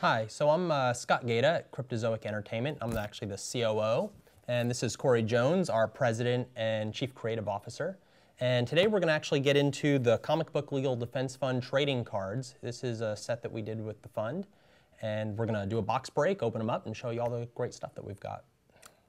Hi, so I'm Scott Gaeta at Cryptozoic Entertainment. I'm actually the COO, and this is Cory Jones, our President and Chief Creative Officer. And today we're going to actually get into the Comic Book Legal Defense Fund trading cards. This is a set that we did with the fund, and we're going to do a box break, open them up, and show you all the great stuff that we've got.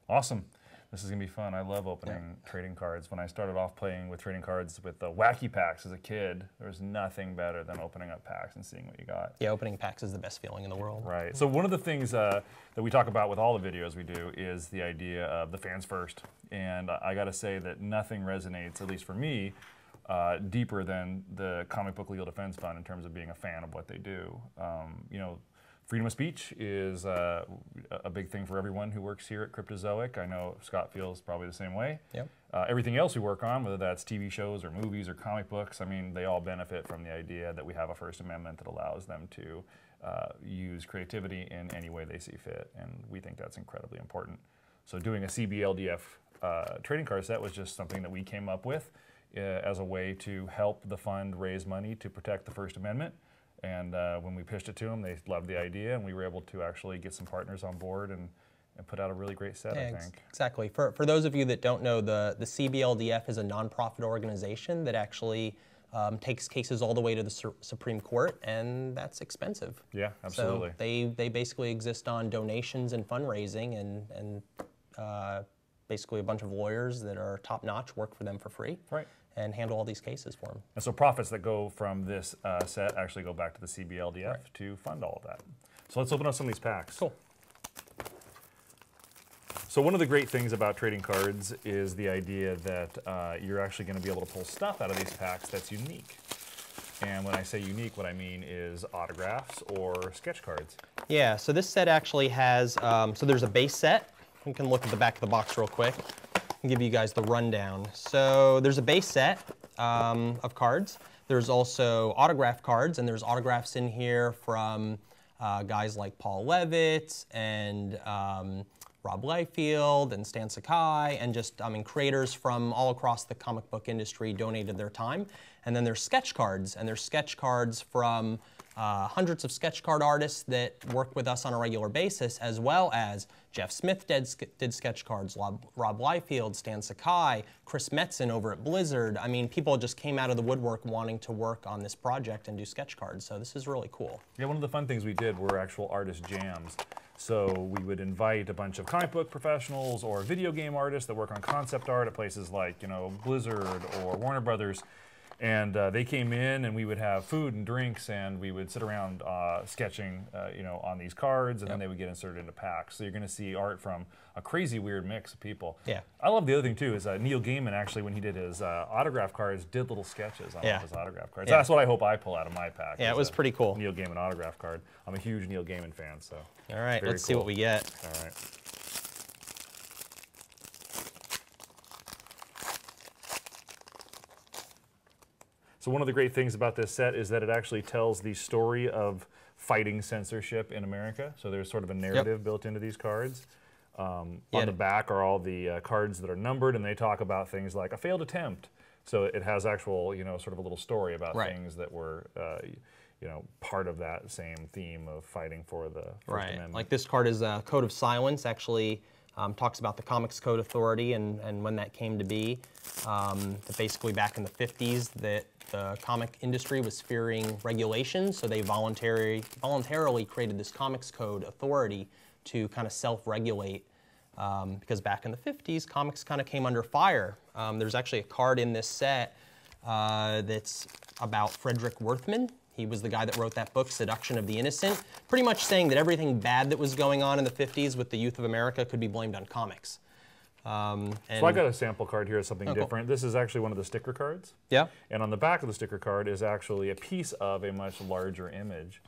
Awesome. This is going to be fun. I love opening trading cards. When I started off playing with trading cards with the wacky packs as a kid, there was nothing better than opening up packs and seeing what you got. Yeah, opening packs is the best feeling in the world. Right. So one of the things that we talk about with all the videos we do is the idea of the fans first. And I got to say that nothing resonates, at least for me, deeper than the Comic Book Legal Defense Fund in terms of being a fan of what they do. You know, freedom of speech is a big thing for everyone who works here at Cryptozoic. I know Scott feels probably the same way. Yep. Everything else we work on, whether that's TV shows or movies or comic books, I mean, they all benefit from the idea that we have a First Amendment that allows them to use creativity in any way they see fit, and we think that's incredibly important. So doing a CBLDF trading card set was just something that we came up with as a way to help the fund raise money to protect the First Amendment. And when we pitched it to them, they loved the idea, and we were able to actually get some partners on board and put out a really great set, I think. Exactly. For those of you that don't know, the CBLDF is a nonprofit organization that actually takes cases all the way to the Supreme Court, and that's expensive. Yeah, absolutely. So they basically exist on donations and fundraising, and basically a bunch of lawyers that are top-notch work for them for free. Right. And handle all these cases for them. And so profits that go from this set actually go back to the CBLDF to fund all of that. So let's open up some of these packs. Cool. So one of the great things about trading cards is the idea that you're actually going to be able to pull stuff out of these packs that's unique. And when I say unique, what I mean is autographs or sketch cards. Yeah, so this set actually has, so there's a base set. We can look at the back of the box real quick and give you guys the rundown. So there's a base set of cards. There's also autograph cards, and there's autographs in here from guys like Paul Levitt and Rob Liefeld and Stan Sakai, and just, I mean, creators from all across the comic book industry donated their time. And then there's sketch cards, and there's sketch cards from hundreds of sketch card artists that work with us on a regular basis, as well as Jeff Smith did sketch cards, Rob Liefeld, Stan Sakai, Chris Metzen over at Blizzard. I mean, people just came out of the woodwork wanting to work on this project and do sketch cards, so this is really cool. Yeah, one of the fun things we did were actual artist jams. So we would invite a bunch of comic book professionals or video game artists that work on concept art at places like, you know, Blizzard or Warner Brothers. And they came in, and we would have food and drinks, and we would sit around sketching, you know, on these cards, and then they would get inserted into packs. So you're going to see art from a crazy, weird mix of people. Yeah. I love the other thing too is Neil Gaiman actually, when he did his autograph cards, did little sketches on his autograph cards. That's what I hope I pull out of my pack. Yeah, it was pretty cool. Neil Gaiman autograph card. I'm a huge Neil Gaiman fan, so. All right, let's see what we get. All right. So one of the great things about this set is that it actually tells the story of fighting censorship in America. So there's sort of a narrative built into these cards. On the back are all the cards that are numbered, and they talk about things like a failed attempt. So it has actual, you know, sort of a little story about things that were, you know, part of that same theme of fighting for the First Amendment. Like this card is a Code of Silence, actually talks about the Comics Code Authority and when that came to be. That basically back in the 50s that the comic industry was fearing regulation, so they voluntarily created this Comics Code Authority to kind of self-regulate, because back in the 50s, comics kind of came under fire. There's actually a card in this set that's about Frederick Worthman. He was the guy that wrote that book, Seduction of the Innocent, pretty much saying that everything bad that was going on in the 50s with the youth of America could be blamed on comics. So I got a sample card here of something different. Cool. This is actually one of the sticker cards. Yeah. And on the back of the sticker card is actually a piece of a much larger image.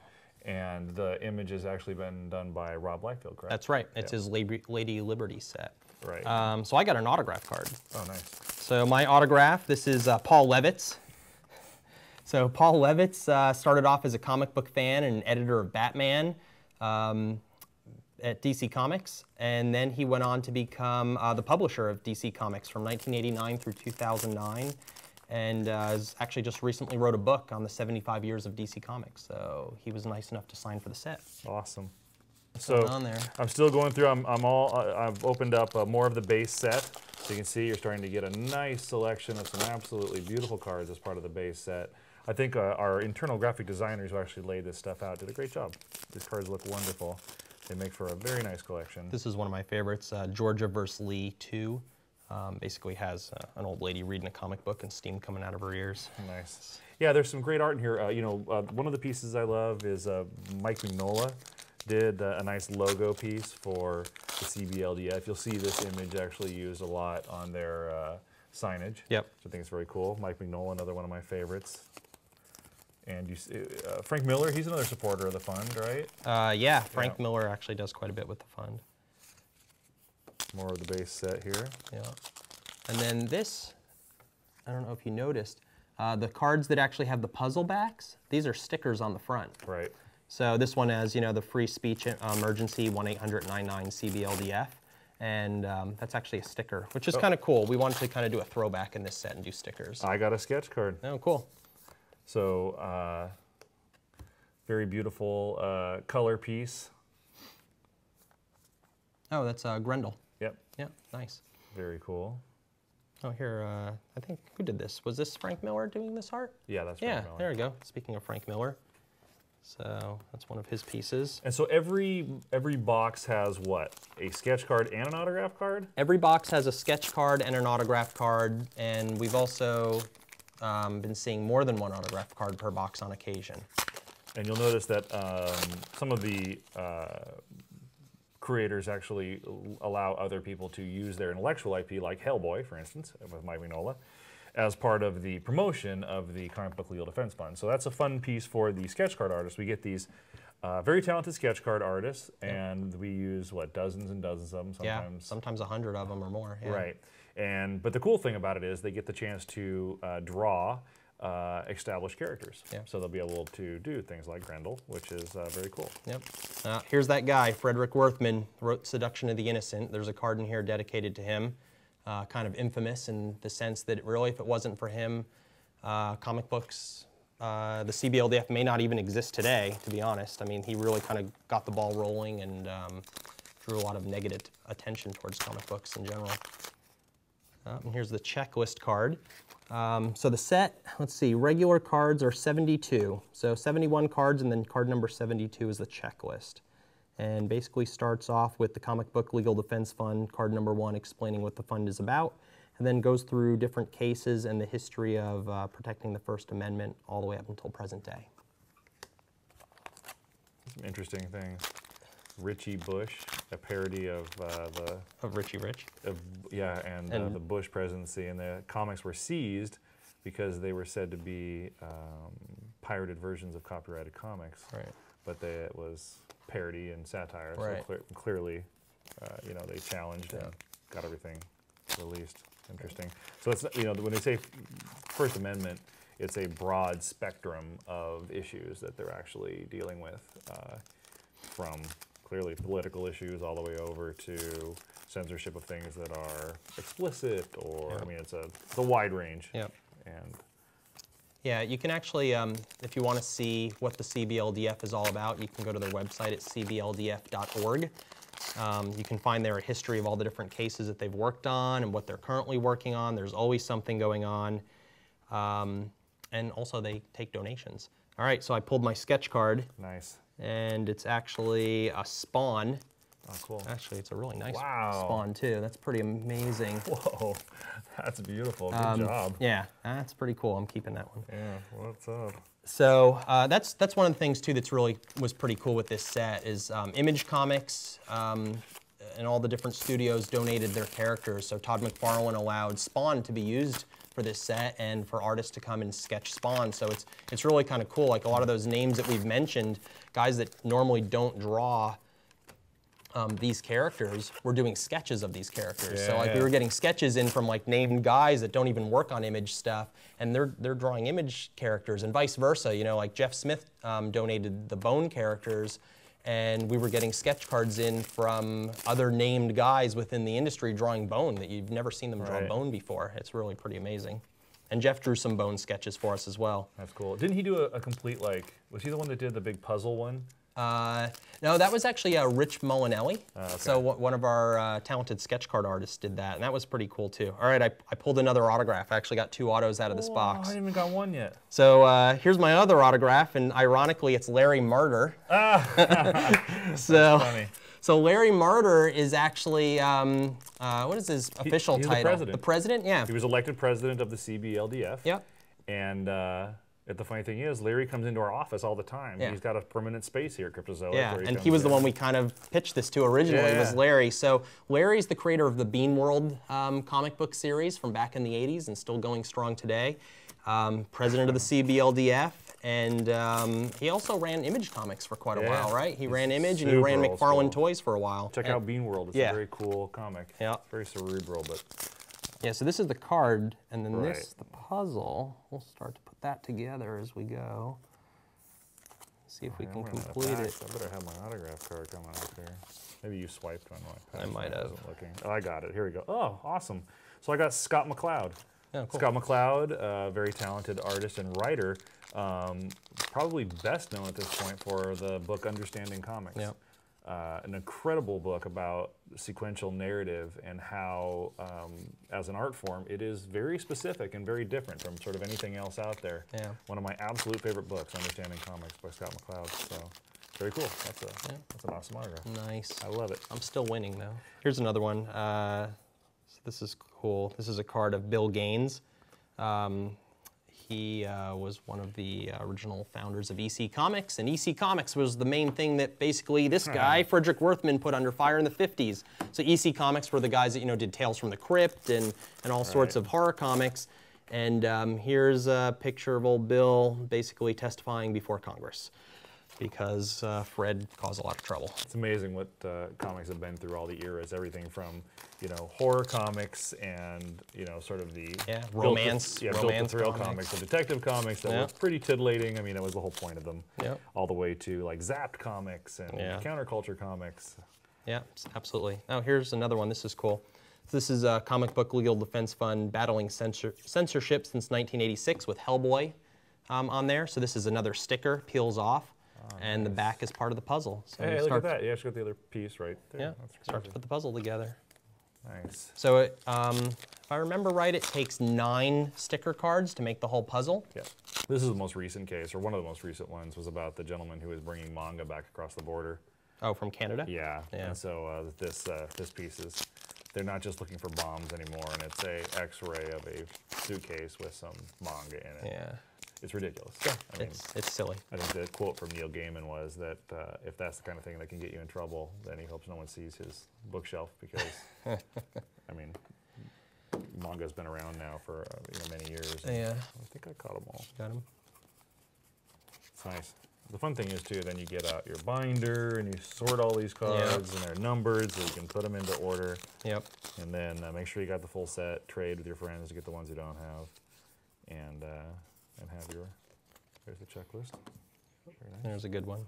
And the image has actually been done by Rob Liefeld, correct? That's right. It's his Lady Liberty set. Right. So I got an autograph card. Oh, nice. So my autograph, this is Paul Levitt. So Paul Levitt started off as a comic book fan and editor of Batman at DC Comics, and then he went on to become the publisher of DC Comics from 1989 through 2009. and has actually just recently wrote a book on the 75 years of DC Comics. So he was nice enough to sign for the set. Awesome. What's So going on there? I'm still going through. I've opened up more of the base set. So you can see you're starting to get a nice selection of some absolutely beautiful cards as part of the base set. I think our internal graphic designers who actually laid this stuff out did a great job. These cards look wonderful. They make for a very nice collection. This is one of my favorites, Georgia vs. Lee 2. Basically has an old lady reading a comic book and steam coming out of her ears. Nice. Yeah, there's some great art in here. One of the pieces I love is Mike Mignola did a nice logo piece for the CBLDF. You'll see this image actually used a lot on their signage. Yep. So I think it's very cool. Mike Mignola, another one of my favorites. And you see, Frank Miller, he's another supporter of the fund, right? Yeah, Frank Miller actually does quite a bit with the fund. More of the base set here. Yeah. And then this, I don't know if you noticed, the cards that actually have the puzzle backs, these are stickers on the front. Right. So this one has, the free speech emergency 1-800-99-CBLDF. And that's actually a sticker, which is kind of cool. We wanted to kind of do a throwback in this set and do stickers. I got a sketch card. Oh, cool. So, very beautiful color piece. Oh, that's Grendel. Yep. Yeah, nice. Very cool. Oh, here, I think, who did this? Was this Frank Miller doing this art? Yeah, that's Frank Miller. Yeah, there we go. Speaking of Frank Miller. So that's one of his pieces. And so every box has what? A sketch card and an autograph card? Every box has a sketch card and an autograph card, and we've also been seeing more than one autograph card per box on occasion. And you'll notice that some of the creators actually allow other people to use their intellectual IP, like Hellboy, for instance, with Mike Mignola, as part of the promotion of the Comic Book Legal Defense Fund. So that's a fun piece for the sketch card artists. We get these very talented sketch card artists, and we use, what, dozens and dozens of them sometimes? Yeah, sometimes 100 of them or more. Yeah. Right. But the cool thing about it is they get the chance to draw established characters. Yeah. So they'll be able to do things like Grendel, which is very cool. Yep. Here's that guy, Frederick Worthman, wrote Seduction of the Innocent. There's a card in here dedicated to him. Kind of infamous in the sense that really, if it wasn't for him, comic books, the CBLDF may not even exist today, to be honest. I mean, he really kind of got the ball rolling and drew a lot of negative attention towards comic books in general. And here's the checklist card. So the set, let's see, regular cards are 72. So 71 cards, and then card number 72 is the checklist. And basically starts off with the Comic Book Legal Defense Fund, card number 1, explaining what the fund is about, and then goes through different cases and the history of protecting the First Amendment all the way up until present day. Some interesting things. Richie Bush, a parody of Of Richie Rich. The Bush presidency, and the comics were seized because they were said to be pirated versions of copyrighted comics. Right. But it was parody and satire, right. so clearly, they challenged and got everything released. Interesting. So it's, when they say First Amendment, it's a broad spectrum of issues that they're actually dealing with, from clearly political issues all the way over to censorship of things that are explicit, or I mean, it's a wide range. Yep. And yeah, you can actually, if you want to see what the CBLDF is all about, you can go to their website at cbldf.org. You can find there a history of all the different cases that they've worked on and what they're currently working on. There's always something going on. And also they take donations. All right, so I pulled my sketch card. Nice. And it's actually a Spawn. Oh, cool. Actually, it's a really nice Wow. Spawn, too. That's pretty amazing. Whoa, that's beautiful. Good job. Yeah, that's pretty cool. I'm keeping that one. Yeah, what's up? So that's one of the things, too, that's really was pretty cool with this set is Image Comics and all the different studios donated their characters. So Todd McFarlane allowed Spawn to be used for this set and for artists to come and sketch Spawn. So it's really kind of cool. Like a lot of those names that we've mentioned, guys that normally don't draw these characters, we're doing sketches of these characters. Yeah. So like we were getting sketches in from like named guys that don't even work on Image stuff, and they're drawing Image characters, and vice versa. Like Jeff Smith donated the Bone characters, and we were getting sketch cards in from other named guys within the industry drawing Bone that you've never seen them draw Bone before. It's really pretty amazing. And Jeff drew some bone sketches for us as well. That's cool. Didn't he do a complete, like, was he the one that did the big puzzle one? No, that was actually Rich Molinelli. Okay. So one of our talented sketch card artists did that, and that was pretty cool too. All right, I pulled another autograph. I actually got 2 autos out of this box. I haven't even got one yet. So here's my other autograph, and ironically, it's Larry Martyr. So Larry Martyr is actually, what is his official he's title? The president. The president, yeah. He was elected president of the CBLDF. Yep. And the funny thing is, Larry comes into our office all the time. Yeah. He's got a permanent space here at Cryptozoic. Yeah, and he was the one we kind of pitched this to originally, was Larry. So Larry's the creator of the Bean World comic book series from back in the 80s and still going strong today. President of the CBLDF, and he also ran Image Comics for quite a while, right? He ran Image and he ran McFarlane Toys for a while. Check out Bean World. It's a very cool comic. Yeah. Very cerebral, but... Yeah, so this is the card, and then this is the puzzle. We'll start to put that together as we go. See if we can complete it. I better have my autograph card coming up here. Maybe you swiped on my pack. I might have. Looking. Oh, I got it. Here we go. Oh, awesome. So I got Scott McCloud. Oh, cool. Scott McCloud, very talented artist and writer, probably best known at this point for the book Understanding Comics. Yep. An incredible book about sequential narrative and how, as an art form, it is very specific and very different from sort of anything else out there. Yeah. One of my absolute favorite books, Understanding Comics by Scott McCloud. So very cool. That's an awesome autograph. Nice. I love it. I'm still winning though. Here's another one. So this is cool. This is a card of Bill Gaines. He was one of the original founders of EC Comics, and EC Comics was the main thing that basically this guy, Frederick Worthman, put under fire in the 50s. So EC Comics were the guys that, did Tales from the Crypt and all sorts of horror comics. And here's a picture of old Bill basically testifying before Congress because Fred caused a lot of trouble. It's amazing what comics have been through all the eras. Everything from, horror comics and, sort of the romance thrill comics, the detective comics that were pretty titillating. I mean, that was the whole point of them. Yep. All the way to like Zapped comics and counterculture comics. Yeah, absolutely. Now here's another one. This is cool. This is a Comic Book Legal Defense Fund battling censorship since 1986 with Hellboy on there. So this is another sticker, peels off. And the back is part of the puzzle. So hey, look at that. You actually got the other piece right there. Yeah, start to put the puzzle together. Nice. So if I remember right, it takes 9 sticker cards to make the whole puzzle. Yeah. This is the most recent case, or one of the most recent ones, was about the gentleman who was bringing manga back across the border. Oh, from Canada? Yeah. And so this piece is, they're not just looking for bombs anymore, and it's a X-ray of a suitcase with some manga in it. Yeah. It's ridiculous. Yeah, I mean, it's silly. I think the quote from Neil Gaiman was that if that's the kind of thing that can get you in trouble, then he hopes no one sees his bookshelf because, I mean, manga's been around now for many years. Yeah. I think I caught them all. Got them. It's nice. The fun thing is, too, then you get out your binder and you sort all these cards and they're numbered so you can put them into order. Yep. And then make sure you got the full set, trade with your friends to get the ones you don't have, and have there's the checklist. Very nice. There's a good one.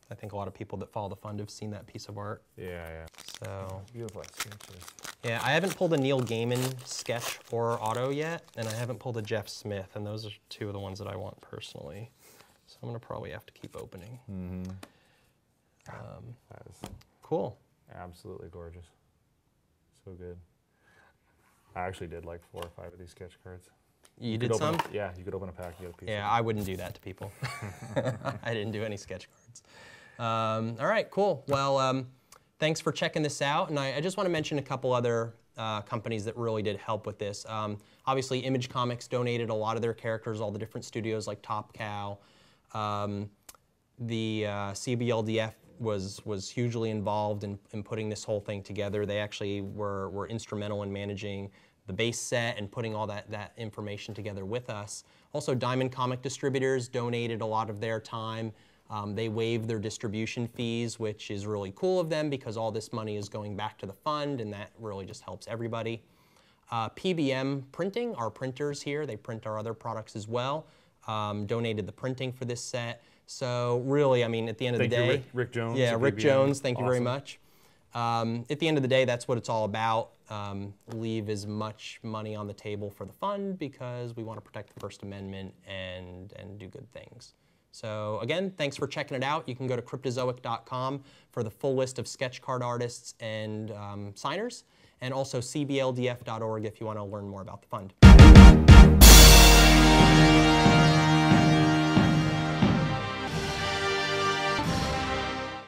I think a lot of people that follow the fund have seen that piece of art. Yeah. So. Beautiful sketches. Yeah, I haven't pulled a Neil Gaiman sketch or auto yet, and I haven't pulled a Jeff Smith, and those are 2 of the ones that I want personally. So I'm gonna probably have to keep opening. Mm-hmm. That is cool. Absolutely gorgeous. So good. I actually did like 4 or 5 of these sketch cards. You did some? Yeah, you could open a pack, you get a piece. Yeah, I wouldn't do that to people. I didn't do any sketch cards. All right, cool. Well, thanks for checking this out. And I just want to mention a couple other companies that really did help with this. Obviously, Image Comics donated a lot of their characters, all the different studios like Top Cow. The CBLDF was hugely involved in putting this whole thing together. They actually were instrumental in managing the base set and putting all that information together with us. Also, Diamond Comic Distributors donated a lot of their time. They waived their distribution fees, which is really cool of them because all this money is going back to the fund, and that really just helps everybody. PBM Printing, our printers here, they print our other products as well, donated the printing for this set. So really, I mean, at the end of the day. Rick Jones. Yeah, Rick Jones, thank you very much. At the end of the day, that's what it's all about. Leave as much money on the table for the fund because we want to protect the First Amendment and do good things. So again, thanks for checking it out. You can go to cryptozoic.com for the full list of sketch card artists and signers, and also CBLDF.org if you want to learn more about the fund.